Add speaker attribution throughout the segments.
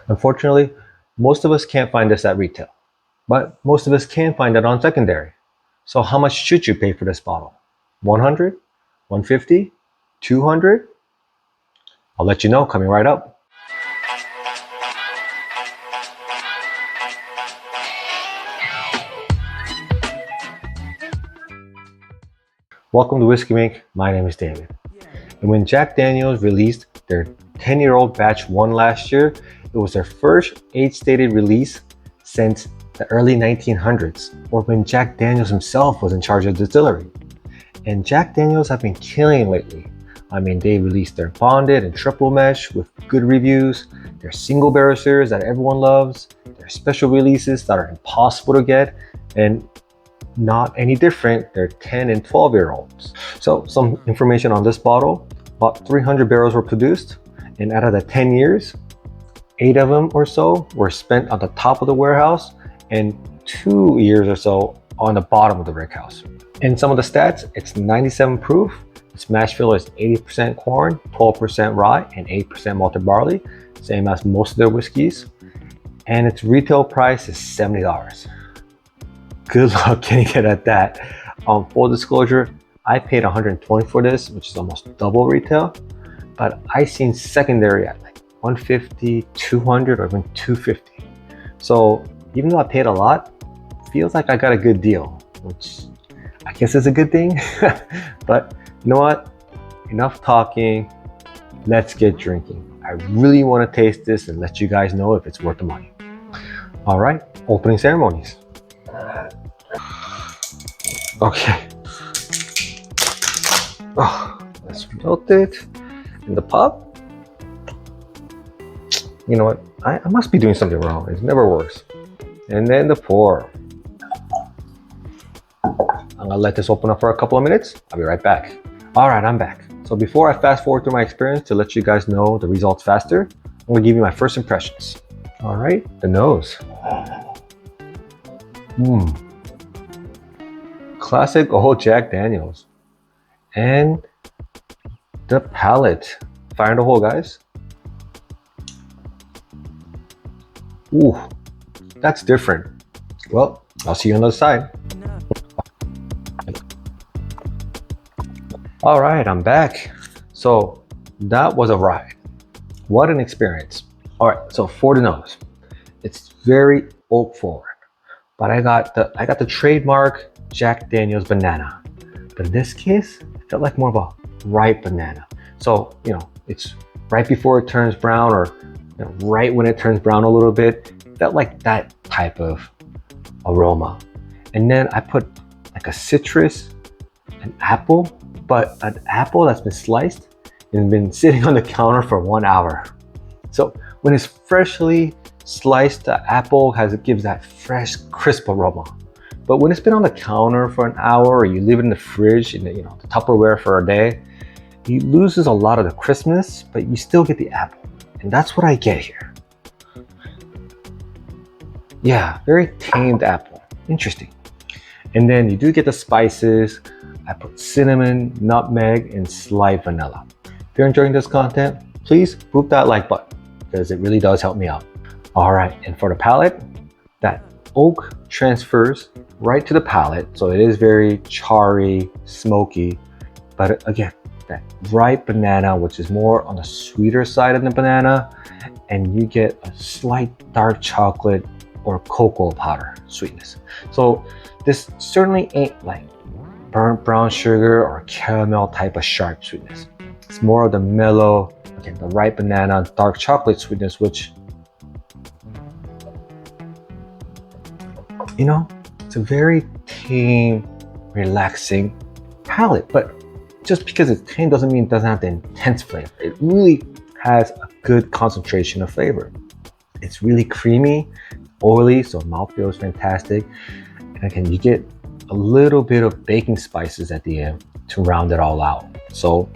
Speaker 1: Unfortunately, most of us can't find this at retail, but most of us can find it on secondary. So how much should you pay for this bottle? 100? 150? 200? I'll let you know coming right up. Welcome to Whiskey Mink. My name is David. And when Jack Daniel's released their 10-year-old batch 1 last year, it was their first age-stated release since the early 1900s, or when Jack Daniel's himself was in charge of the distillery. And Jack Daniel's have been killing lately. I mean, they released their bonded and triple mesh with good reviews, their single barrel series that everyone loves, their special releases that are impossible to get, and not any different, they're 10 and 12-year-olds. So some information on this bottle: about 300 barrels were produced, and out of the 10 years, 8 of them or so were spent on the top of the warehouse and 2 years or so on the bottom of the rickhouse. In some of the stats, it's 97 proof, its mash bill is 80% corn, 12% rye, and 8% malted barley, same as most of their whiskeys, and its retail price is $70. Good luck getting it at that. Full disclosure, I paid $120 for this, which is almost double retail, but I seen secondary at like $150, $200, or even $250. So even though I paid a lot, feels like I got a good deal, which I guess is a good thing. But you know what? Enough talking. Let's get drinking. I really want to taste this and let you guys know if it's worth the money. All right, opening ceremonies. Okay. Oh, let's melt it in the pop. You know what? I must be doing something wrong. It never works. And then the pour. I'm gonna let this open up for a couple of minutes. I'll be right back. All right, I'm back. So before I fast forward through my experience to let you guys know the results faster, I'm gonna give you my first impressions. All right, the nose. Classic old Jack Daniel's. And the palate. Fire in the hole, guys. Ooh, that's different. Well, I'll see you on the other side. All right, I'm back. So that was a ride. What an experience. All right, so for the nose, it's very oak forward, but I got the trademark Jack Daniel's banana. But in this case, it felt like more of a ripe banana. So, you know, it's right before it turns brown, or you know, right when it turns brown a little bit. It felt like that type of aroma. And then I put like a citrus, an apple, but an apple that's been sliced and been sitting on the counter for 1 hour. So when it's freshly sliced, the apple gives that fresh, crisp aroma. But when it's been on the counter for an hour, or you leave it in the fridge in the Tupperware for a day, it loses a lot of the crispness, but you still get the apple. And that's what I get here. Yeah, very tamed apple. Interesting. And then you do get the spices. I put cinnamon, nutmeg, and slight vanilla. If you're enjoying this content, please boop that like button, because it really does help me out. All right, and for the palate, that oak transfers right to the palate, so it is very charry, smoky, but again, that ripe banana, which is more on the sweeter side of the banana, and you get a slight dark chocolate or cocoa powder sweetness. So this certainly ain't like burnt brown sugar or caramel type of sharp sweetness. It's more of the mellow, again, the ripe banana, dark chocolate sweetness, which, you know, it's a very tame, relaxing palate. But just because it's tame doesn't mean it doesn't have the intense flavor. It really has a good concentration of flavor. It's really creamy, oily, so mouthfeel is fantastic. And again, you get a little bit of baking spices at the end to round it all out. So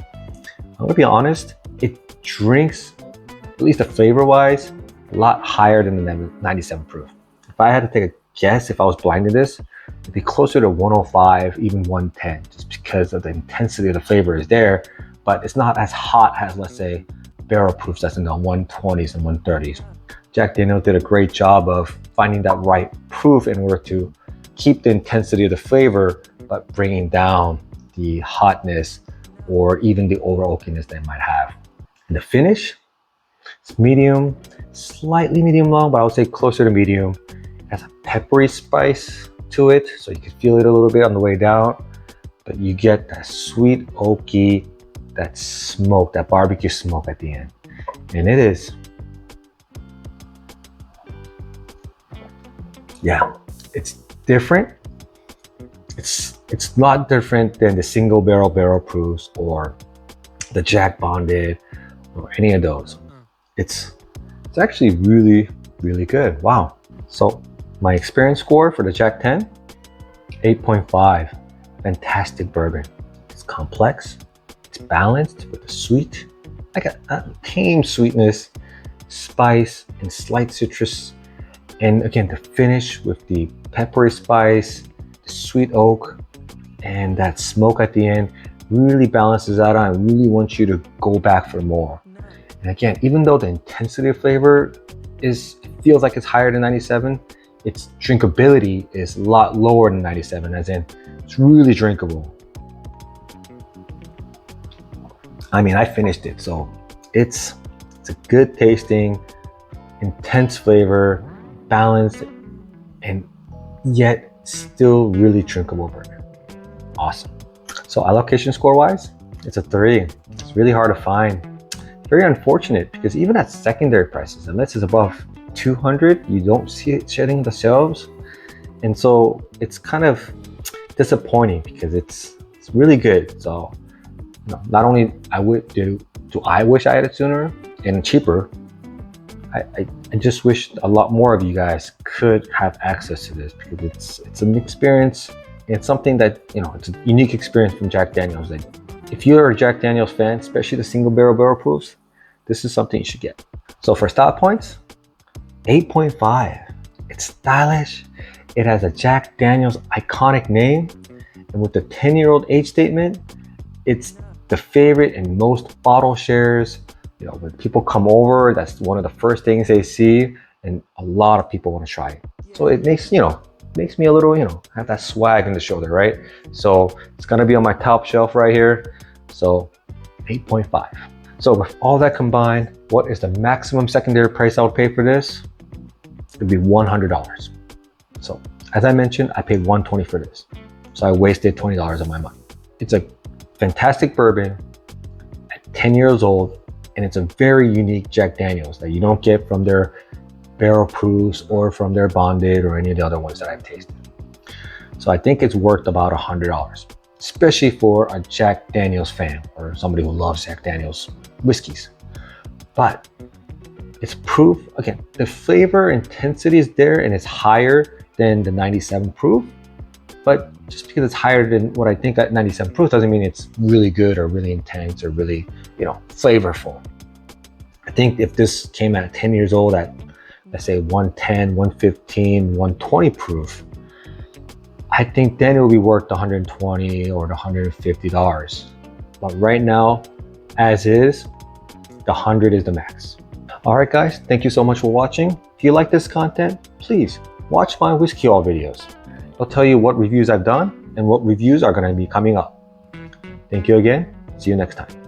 Speaker 1: I'm gonna be honest, it drinks, at least the flavor wise, a lot higher than the 97 proof. If I had to take a guess, if I was blinding this, it'd be closer to 105, even 110, just because of the intensity of the flavor is there, but it's not as hot as, let's say, barrel proofs that's in the 120s and 130s. Jack Daniel's did a great job of finding that right proof in order to keep the intensity of the flavor, but bringing down the hotness or even the over oakiness they might have. And the finish, it's medium, slightly medium long, but I would say closer to medium. It has a peppery spice to it, so you can feel it a little bit on the way down, but you get that sweet oaky, that smoke, that barbecue smoke at the end. And it is, yeah, it's different. It's not different than the single barrel proofs or the Jack Bonded or any of those. It's actually really, really good. Wow. So my experience score for the Jack 10, 8.5. Fantastic bourbon. It's complex. It's balanced with the sweet, like a tame sweetness, spice, and slight citrus. And again, the finish with the peppery spice, the sweet oak, and that smoke at the end really balances out and really wants you to go back for more. And again, even though the intensity of flavor feels like it's higher than 97, its drinkability is a lot lower than 97, as in it's really drinkable. I mean, I finished it, so it's a good tasting, intense flavor, balanced, and yet still really drinkable bourbon. Awesome. So allocation score wise, it's a 3. It's really hard to find. Very unfortunate because even at secondary prices, unless it's above 200, you don't see it shedding the shelves. And so it's kind of disappointing because it's really good. So not only I wish I had it sooner and cheaper, I just wish a lot more of you guys could have access to this because it's an experience. It's something that, it's a unique experience from Jack Daniel's. Like, if you're a Jack Daniel's fan, especially the single barrel proofs, this is something you should get. So for style points, 8.5. It's stylish. It has a Jack Daniel's iconic name. And with the 10-year-old age statement, it's the favorite in most bottle shares. When people come over, that's one of the first things they see, and a lot of people want to try it. So it makes me a little, have that swag in the shoulder, right? So it's gonna be on my top shelf right here. So 8.5. So with all that combined, what is the maximum secondary price I would pay for this? It'd be $100. So as I mentioned, I paid $120 for this. So I wasted $20 of my money. It's a fantastic bourbon at 10 years old, and it's a very unique Jack Daniel's that you don't get from their barrel proofs or from their bonded or any of the other ones that I've tasted. So I think it's worth about $100, especially for a Jack Daniel's fan or somebody who loves Jack Daniel's whiskeys. But it's proof, again, the flavor intensity is there and it's higher than the 97 proof. But just because it's higher than what I think at 97 proof doesn't mean it's really good or really intense or really, flavorful. I think if this came at 10 years old at, let's say 110, 115, 120 proof, I think then it will be worth the $120 or the $150. But right now, as is, the 100 is the max. All right, guys, thank you so much for watching. If you like this content, please watch my whiskey haul videos. I'll tell you what reviews I've done and what reviews are going to be coming up. Thank you again. See you next time.